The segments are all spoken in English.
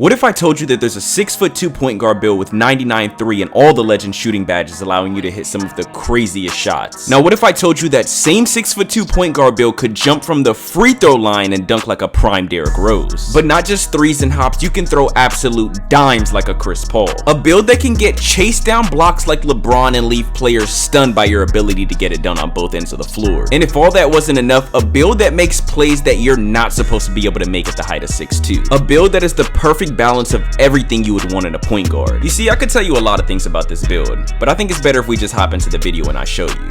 What if I told you that there's a 6'2" point guard build with 99.3 and all the legend shooting badges, allowing you to hit some of the craziest shots? Now what if I told you that same 6'2" point guard build could jump from the free throw line and dunk like a prime Derrick Rose? But not just threes and hops, you can throw absolute dimes like a Chris Paul. A build that can get chased down blocks like LeBron and leave players stunned by your ability to get it done on both ends of the floor. And if all that wasn't enough, a build that makes plays that you're not supposed to be able to make at the height of 6'2". A build that is the perfect balance of everything you would want in a point guard. You see, I could tell you a lot of things about this build, but I think it's better if we just hop into the video and I show you.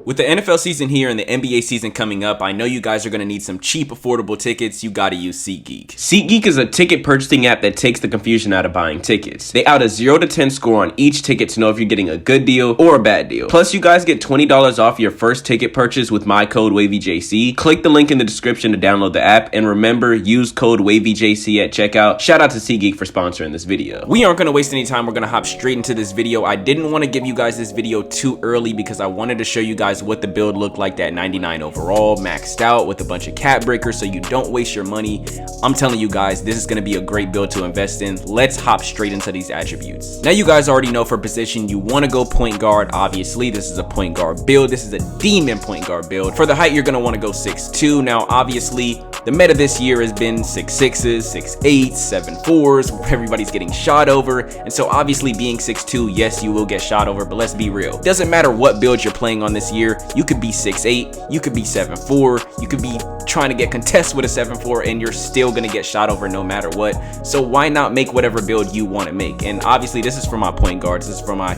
With the NFL season here and the NBA season coming up, I know you guys are going to need some cheap, affordable tickets. You got to use SeatGeek. SeatGeek is a ticket purchasing app that takes the confusion out of buying tickets. They out a 0 to 10 score on each ticket to know if you're getting a good deal or a bad deal. Plus, you guys get $20 off your first ticket purchase with my code WavyJC. Click the link in the description to download the app, and remember, use code WavyJC at checkout. Shout out to SeatGeek for sponsoring this video. We aren't going to waste any time. We're going to hop straight into this video. I didn't want to give you guys this video too early because I wanted to show you guys what the build looked like, that 99 overall maxed out with a bunch of cap breakers, so you don't waste your money. I'm telling you guys, this is going to be a great build to invest in. Let's hop straight into these attributes. Now you guys already know for position you want to go point guard. Obviously this is a point guard build. This is a demon point guard build. For the height, you're going to want to go 6'2". Now obviously the meta this year has been 6'6", 6'8", 7'4", where everybody's getting shot over, and so obviously being 6'2", yes, you will get shot over, but let's be real. Doesn't matter what build you're playing on this year. You could be 6'8", you could be 7'4", you could be trying to get contests with a 7'4", and you're still gonna get shot over no matter what. So why not make whatever build you want to make? And obviously this is for my point guards. This is for my,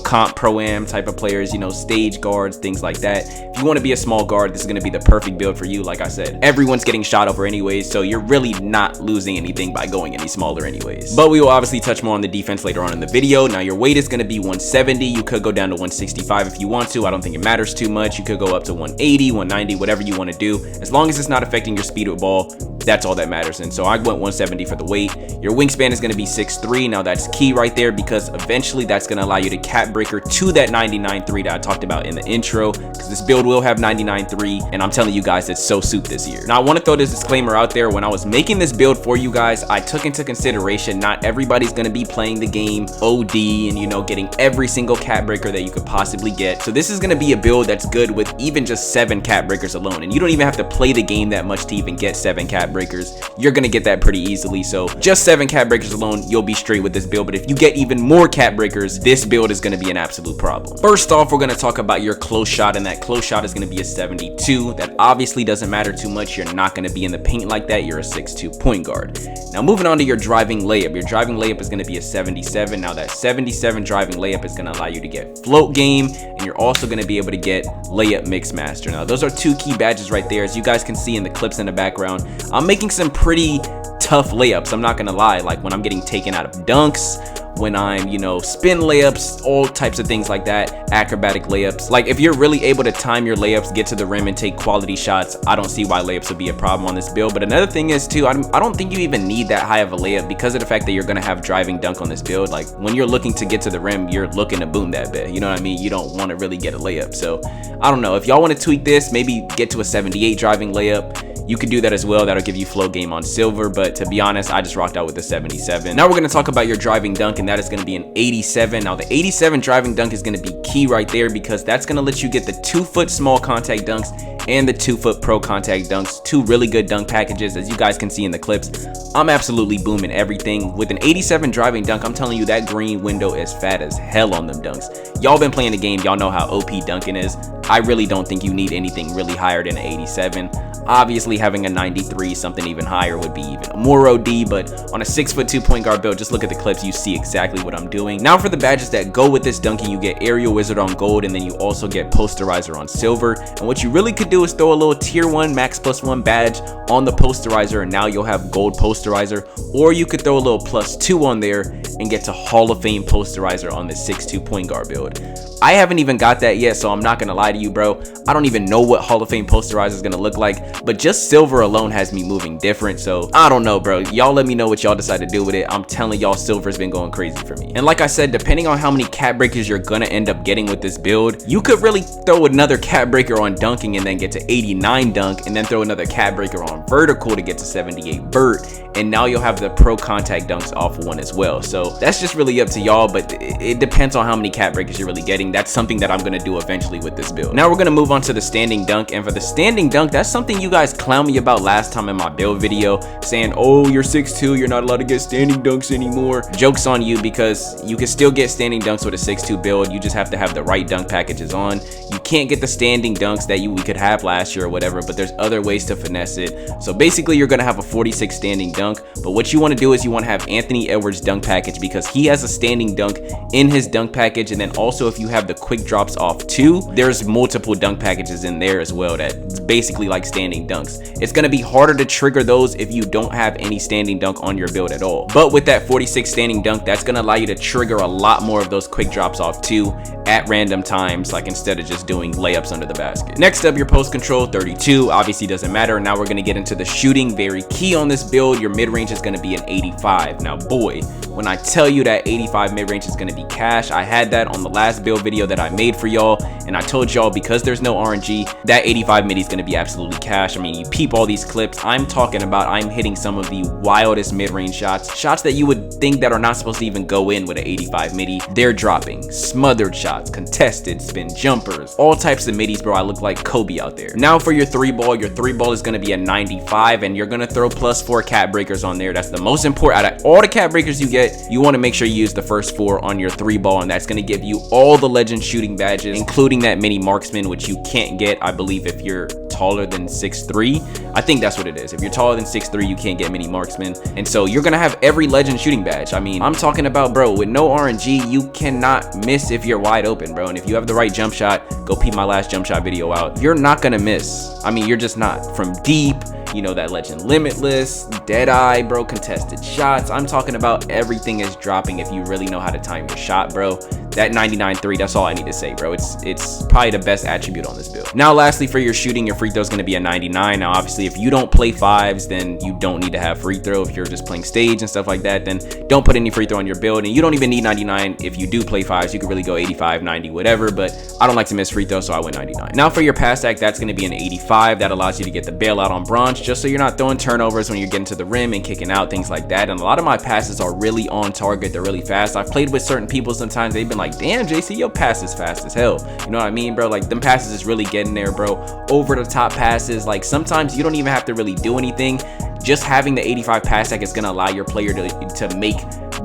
comp pro-am type of players, stage guards, things like that. If you want to be a small guard, this is gonna be the perfect build for you. Like I said, everyone's getting shot over anyways, so you're really not losing anything by going any smaller anyways. But we will obviously touch more on the defense later on in the video. Now your weight is gonna be 170. You could go down to 165 if you want to. I don't think it matters too much. You could go up to 180, 190, whatever you want to do. As long as it's not affecting your speed with ball, that's all that matters. And so I went 170 for the weight. Your wingspan is going to be 6'3". Now that's key right there, because eventually that's going to allow you to cap breaker to that 99.3 that I talked about in the intro, because this build will have 99.3, and I'm telling you guys, it's so suit this year. Now I want to throw this disclaimer out there. When I was making this build for you guys, I took into consideration not everybody's going to be playing the game OD and getting every single cap breaker that you could possibly get. So this is going to be a build that's good with even just 7 cap breakers alone, and you don't even have to play the game that much to even get 7 cap breakers. You're gonna get that pretty easily. So just 7 cap breakers alone, you'll be straight with this build. But if you get even more cap breakers, this build is gonna be an absolute problem. First off, we're gonna talk about your close shot, and that close shot is gonna be a 72. That obviously doesn't matter too much. You're not gonna be in the paint like that. You're a 6'2" point guard. Now moving on to your driving layup. Your driving layup is gonna be a 77. Now that 77 driving layup is gonna allow you to get float game, and you're also gonna be able to get layup mix master. Now those are 2 key badges right there. As you guys can see in the clips in the background, I'm making some pretty tough layups. I'm not gonna lie, like when I'm getting taken out of dunks, when I'm spin layups, all types of things like that, acrobatic layups. Like if you're really able to time your layups, get to the rim and take quality shots, I don't see why layups would be a problem on this build. But another thing is too, I don't think you even need that high of a layup, because of the fact that you're gonna have driving dunk on this build. Like when you're looking to get to the rim, you're looking to boom that bit, you know what I mean? You don't want to really get a layup. So I don't know, if y'all want to tweak this, maybe get to a 78 driving layup. You could do that as well. That'll give you flow game on silver, but to be honest, I just rocked out with the 77. Now we're gonna talk about your driving dunk, and that is gonna be an 87. Now the 87 driving dunk is gonna be key right there, because that's gonna let you get the 2-foot small contact dunks and the 2-foot pro contact dunks. 2 really good dunk packages. As you guys can see in the clips, I'm absolutely booming everything. With an 87 driving dunk, I'm telling you, that green window is fat as hell on them dunks. Y'all been playing the game, y'all know how OP dunking is. I really don't think you need anything really higher than an 87. Obviously having a 93, something even higher, would be even more OD, but on a 6'2" point guard build, just look at the clips, you see exactly what I'm doing. Now for the badges that go with this dunking, you get Aerial Wizard on gold, and then you also get Posterizer on silver. And what you really could do is throw a little tier 1 max +1 badge on the posterizer, and now you'll have gold posterizer. Or you could throw a little +2 on there and get to Hall of Fame posterizer on the 6'2 point guard build. I haven't even got that yet, so I'm not gonna lie to you, bro. I don't even know what Hall of Fame posterizer is gonna look like, but just silver alone has me moving different. So I don't know, bro. Y'all let me know what y'all decide to do with it. I'm telling y'all, silver's been going crazy for me. And like I said, depending on how many cap breakers you're gonna end up getting with this build, you could really throw another cap breaker on dunking and then get to 89 dunk, and then throw another cap breaker on vertical to get to 78 vert, and now you'll have the pro contact dunks off one as well. So that's just really up to y'all, but it depends on how many cap breakers you're really getting. That's something that I'm gonna do eventually with this build. Now we're gonna move on to the standing dunk, and for the standing dunk, that's something you guys clowned me about last time in my build video, saying, oh, you're 6'2", you're not allowed to get standing dunks anymore. Joke's on you, because you can still get standing dunks with a 6'2 build. You just have to have the right dunk packages on. You can't get the standing dunks that we could have last year or whatever, but there's other ways to finesse it. So basically you're gonna have a 46 standing dunk, but what you want to do is you want to have Anthony Edwards dunk package, because he has a standing dunk in his dunk package. And then also, if you have the quick drops off too, there's multiple dunk packages in there as well that's basically like standing dunks. It's going to be harder to trigger those if you don't have any standing dunk on your build at all, but with that 46 standing dunk, that's going to allow you to trigger a lot more of those quick drops off too at random times, like instead of just doing layups under the basket. Next up, your post control 32 obviously doesn't matter. Now we're going to get into the shooting. Very key on this build, your mid-range is going to be an 85. Now boy, when I tell you that 85 mid-range is going to be cash, I had that on the last build video that I made for y'all, and I told y'all, because there's no RNG, that 85 mid is going to be absolutely cash. I mean, you peep all these clips, I'm talking about, I'm hitting some of the wildest mid-range shots that you would think that are not supposed to even go in with an 85 midi. They're dropping smothered shots, contested, spin jumpers, all types of middies, bro. I look like Kobe out there. Now for your 3-ball, your 3-ball is going to be a 95, and you're going to throw +4 cap breakers on there. That's the most important. Out of all the cap breakers you get, you want to make sure you use the first 4 on your 3-ball, and that's going to give you all the legend shooting badges, including that mini marksman, which you can't get, I believe, if you're taller than 6'3". I think that's what it is. If you're taller than 6'3", you can't get mini marksman, and so you're gonna have every legend shooting badge. I mean, I'm talking about, bro, with no RNG, you cannot miss if you're wide open, bro. And if you have the right jump shot, go peep my last jump shot video out, you're not gonna miss. I mean, you're just not. From deep, you know, that legend limitless, dead eye, bro, contested shots, I'm talking about everything is dropping if you really know how to time your shot, bro. That 99.3, that's all I need to say, bro. It's probably the best attribute on this build. Now lastly, for your shooting, your free throw is going to be a 99. Now obviously, if you don't play 5s, then you don't need to have free throw. If you're just playing stage and stuff like that, then don't put any free throw on your build, and you don't even need 99. If you do play 5s, you could really go 85, 90, whatever, but I don't like to miss free throw, so I went 99. Now for your pass act, that's going to be an 85. That allows you to get the bailout on bronze, just so you're not throwing turnovers when you're getting to the rim and kicking out, things like that. And a lot of my passes are really on target. They're really fast. I've played with certain people, sometimes they've been like, damn, JC, your pass is fast as hell. You know what I mean, bro? Like, them passes is really getting there, bro. Over the top passes, like sometimes you don't even have to really do anything. Just having the 85 pass act is going to allow your player to make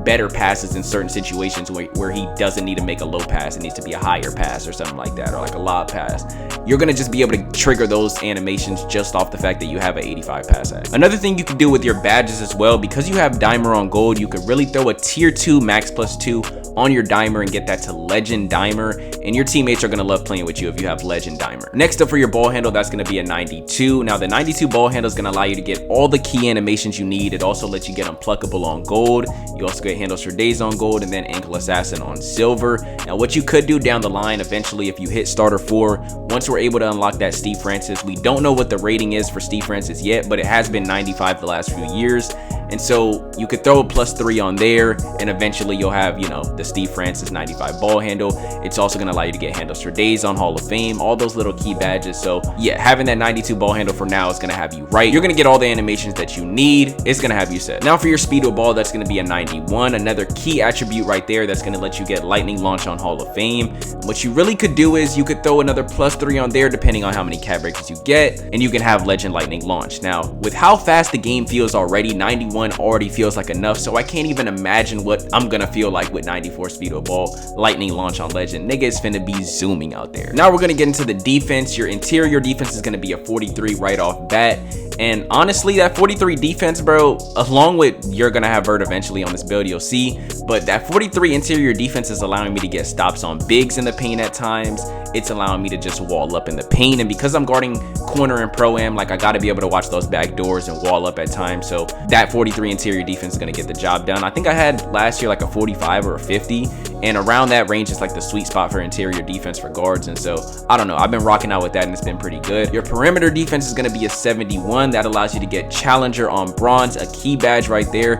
better passes in certain situations where he doesn't need to make a low pass. It needs to be a higher pass or something like that, or like a lob pass. You're going to just be able to trigger those animations just off the fact that you have an 85 pass act. Another thing you can do with your badges as well, because you have dimer on gold, you could really throw a tier 2 max +2 on your dimer and get that to legend dimer, and your teammates are going to love playing with you if you have legend dimer. Next up, for your ball handle, that's going to be a 92. Now the 92 ball handle is going to allow you to get all the key animations you need. It also lets you get unpluckable on gold. You also get handles for days on gold, and then ankle assassin on silver. Now what you could do down the line eventually, if you hit starter 4, once we're able to unlock that Steve Francis, we don't know what the rating is for Steve Francis yet, but it has been 95 the last few years. And so you could throw a +3 on there, and eventually you'll have, you know, the Steve Francis 95 ball handle. It's also going to allow you to get handles for days on Hall of Fame, all those little key badges. So yeah, having that 92 ball handle for now is going to have you right. You're going to get all the animations that you need. It's going to have you set. Now for your speed of ball, that's going to be a 91. Another key attribute right there that's going to let you get lightning launch on Hall of Fame. What you really could do is you could throw another +3 on there depending on how many cap breakers you get, and you can have legend lightning launch. Now with how fast the game feels already, 91 already feels like enough, so I can't even imagine what I'm gonna feel like with 94 speed of ball, lightning launch on legend. Nigga is finna be zooming out there. Now we're gonna get into the defense. Your interior defense is gonna be a 43 right off bat, And honestly, that 43 defense, bro, along with you're gonna have vert eventually on this build, you'll see, but that 43 interior defense is allowing me to get stops on bigs in the paint at times. It's allowing me to just wall up in the paint, and because I'm guarding corner and pro-am, like I got to be able to watch those back doors and wall up at times. So that 43 interior defense is going to get the job done. I think I had last year like a 45 or a 50, and around that range is like the sweet spot for interior defense for guards. And so I don't know, I've been rocking out with that and it's been pretty good. Your perimeter defense is going to be a 71. That allows you to get challenger on bronze, a key badge right there.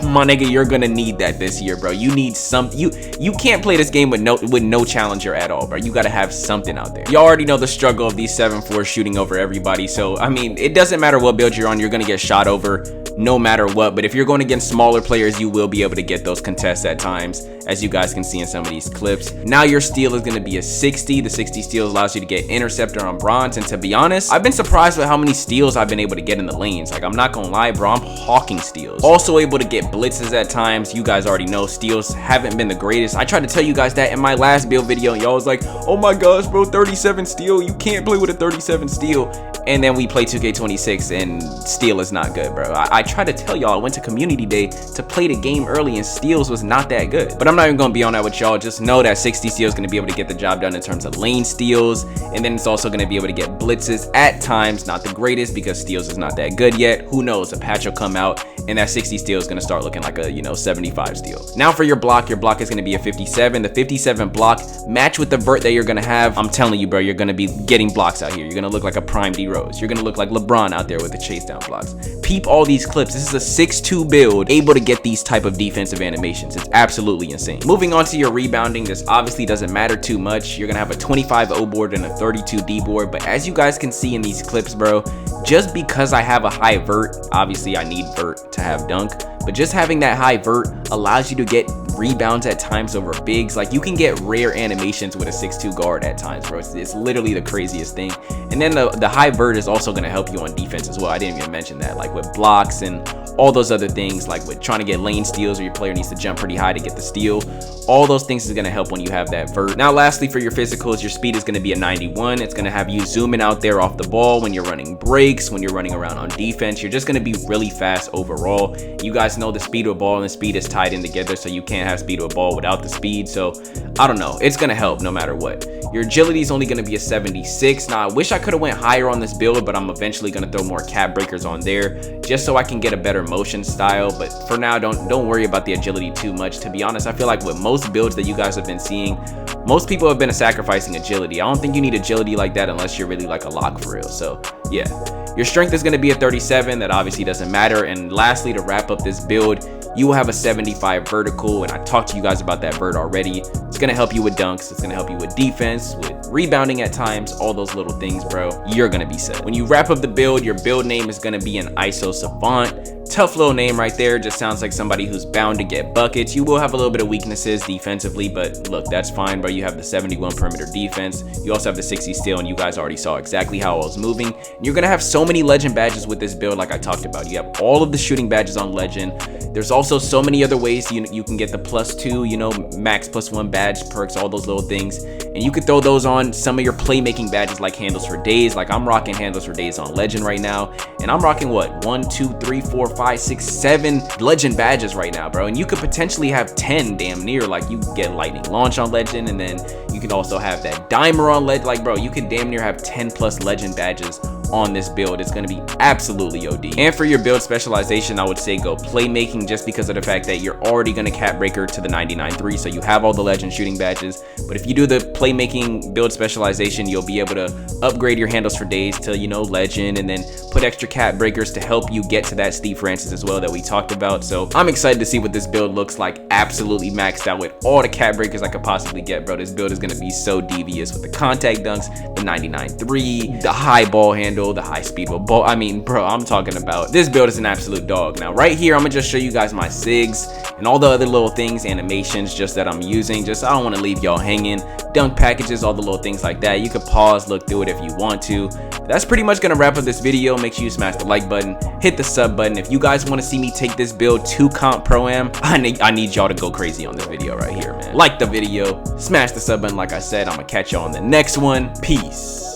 My nigga, you're going to need that this year, bro. You need some, you can't play this game with no challenger at all, bro. You got to have something out there. You already know the struggle of these 7-4 shooting over everybody. So I mean, it doesn't matter what build you're on, you're going to get shot over no matter what. But if you're going against smaller players, you will be able to get those contests at times, as you guys can see in some of these clips. Now your steal is going to be a 60. The 60 steal allows you to get interceptor on bronze, and to be honest, I've been surprised with how many steals I've been able to get in the lanes. Like, I'm not gonna lie, bro, I'm hawking steals. Also able to get blitzes at times. You guys already know steals haven't been the greatest. I tried to tell you guys that in my last build video, and y'all was like, oh my gosh, bro, 37 steal, you can't play with a 37 steal. And then we play 2K26 and steal is not good, bro. I tried to tell y'all, I went to community day to play the game early and steals was not that good. But I'm not even gonna be on that with y'all. Just know that 60 steal is gonna be able to get the job done in terms of lane steals. And then it's also gonna be able to get blitzes at times. Not the greatest because steals is not that good yet. Who knows, a patch will come out and that 60 steal is gonna start looking like a, 75 steal. Now for your block is gonna be a 57. The 57 block match with the vert that you're gonna have. I'm telling you, bro, you're gonna be getting blocks out here. You're gonna look like a prime D Rose. You're gonna look like LeBron out there with the chase down blocks. Peep all these clips. This is a 6'2 build able to get these type of defensive animations. It's absolutely insane. Moving on to your rebounding, this obviously doesn't matter too much. You're gonna have a 25 O board and a 32 D board, but as you guys can see in these clips, bro, just because I have a high vert, obviously I need vert to have dunk, but just having that high vert allows you to get rebounds at times over bigs. Like, you can get rare animations with a 6'2 guard at times, bro. It's literally the craziest thing. And then the high vert is also going to help you on defense as well. I didn't even mention that, like with blocks and all those other things, like with trying to get lane steals, or your player needs to jump pretty high to get the steal. All those things is going to help when you have that vert. Now lastly, for your physicals, your speed is going to be a 91. It's going to have you zooming out there off the ball when you're running breaks, when you're running around on defense. You're just going to be really fast overall. You guys know the speed of a ball and the speed is tied in together, so you can't have speed of a ball without the speed. So I don't know, it's going to help no matter what. Your agility is only going to be a 76. Now I wish I could have went higher on this build, but I'm eventually going to throw more cap breakers on there just so I can get a better motion style. But for now, don't worry about the agility too much. To be honest, I feel like with most builds that you guys have been seeing, most people have been sacrificing agility. I don't think you need agility like that unless you're really like a lock for real. So yeah, your strength is going to be a 37. That obviously doesn't matter. And lastly, to wrap up this build, you will have a 75 vertical, and I talked to you guys about that vert already. It's going to help you with dunks. It's going to help you with defense, with rebounding at times, all those little things, bro. You're going to be set. When you wrap up the build, your build name is going to be an ISO Savant. Tough little name right there. Just sounds like somebody who's bound to get buckets. You will have a little bit of weaknesses defensively, but look, that's fine, bro. You have the 71 perimeter defense. You also have the 60 steal, and you guys already saw exactly how I was moving. And you're going to have so many legend badges with this build, like I talked about. You have all of the shooting badges on legend. There's also so many other ways you can get the +2, max +1 badge perks, all those little things. And you could throw those on some of your playmaking badges like handles for days. Like I'm rocking handles for days on legend right now. And I'm rocking what? 1, 2, 3, 4, 5, 6, 7 legend badges right now, bro. And you could potentially have 10 damn near. Like you get lightning launch on legend, and then you can also have that dimer on legend. Like, bro, you could damn near have 10 plus legend badges on this build. It's going to be absolutely OD. And for your build specialization, I would say go playmaking, just because of the fact that you're already going to cap breaker to the 99.3, so you have all the legend shooting badges. But if you do the playmaking build specialization, you'll be able to upgrade your handles for days to legend, and then put extra cap breakers to help you get to that Steve Francis as well that we talked about. So I'm excited to see what this build looks like, absolutely maxed out with all the cap breakers I could possibly get, bro. This build is going to be so devious with the contact dunks, the 99.3, the high ball handle, the high speed ball. I mean, bro, I'm talking about this build is an absolute dog. Now right here, I'm gonna just show you guys my SIGs and all the other little things, animations just that I'm using. Just I don't want to leave y'all hanging. Dunk packages, all the little things like that. You could pause, look through it if you want to. That's pretty much gonna wrap up this video. Make sure you smash the like button, hit the sub button. If you guys want to see me take this build to comp pro-am, I need y'all to go crazy on this video right here, man. Like the video, smash the sub button. Like I said, I'm gonna catch y'all on the next one. Peace.